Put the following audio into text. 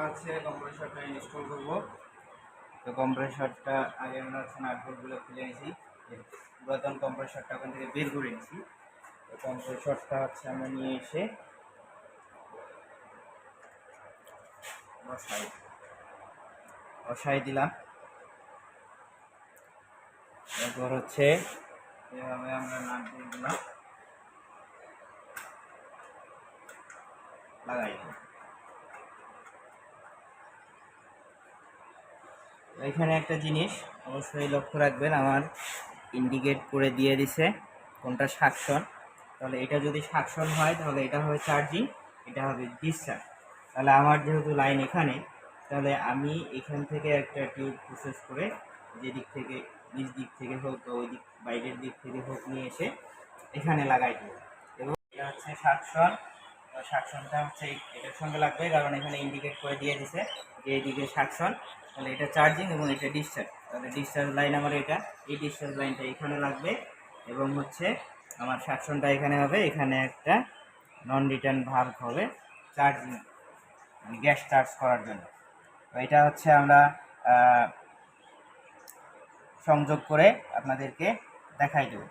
হচ্ছে কম্প্রেসরটা ইনস্টল করব। তো কম্প্রেসরটা আগে আমরা হচ্ছে নাটবোল্টগুলো খুলে নিয়েছি, পুরাতন কম্প্রেসরটা ওখান থেকে বের করে নিয়েছি। তো কম্প্রেসরটা হচ্ছে আমরা নিয়ে এসে বসাই দিলাম। এরপর হচ্ছে এভাবে আমরা নাটবোল্টগুলো লাগাই দিলাম। এখানে একটা জিনিস অবশ্যই লক্ষ্য রাখবেন, আমার ইন্ডিকেট করে দিয়ে দিছে কোনটা সাকশন। তাহলে এটা যদি সাকশন হয় তাহলে এটা হবে চার্জিং, এটা হবে ডিসচার্জ। তাহলে আমার যেহেতু লাইন এখানে, তাহলে আমি এখান থেকে একটা টিউব প্রসেস করে যেদিক থেকে নিচ দিক থেকে হোক বা ওই দিক বাইরের দিক থেকে হোক নিয়ে এসে এখানে লাগাই দেবো। এবং এটা হচ্ছে সাকশন। সাকশনটা হচ্ছে এটার সঙ্গে লাগবে, কারণ এখানে ইন্ডিকেট করে দিয়ে দিছে যে এইদিকে সাকশন, তাহলে এটা চার্জিং এবং এটা ডিসচার্জ। তাহলে ডিসচার্জ লাইন আমার এটা, এই ডিসচার্জ লাইনটা এখানে লাগবে এবং হচ্ছে আমার সাকশনটা এখানে হবে। এখানে একটা নন রিটার্ন ভালভ হবে চার্জিং, মানে গ্যাস চার্জ করার জন্য। তো এটা হচ্ছে আমরা সংযোগ করে আপনাদেরকে দেখাই দেব।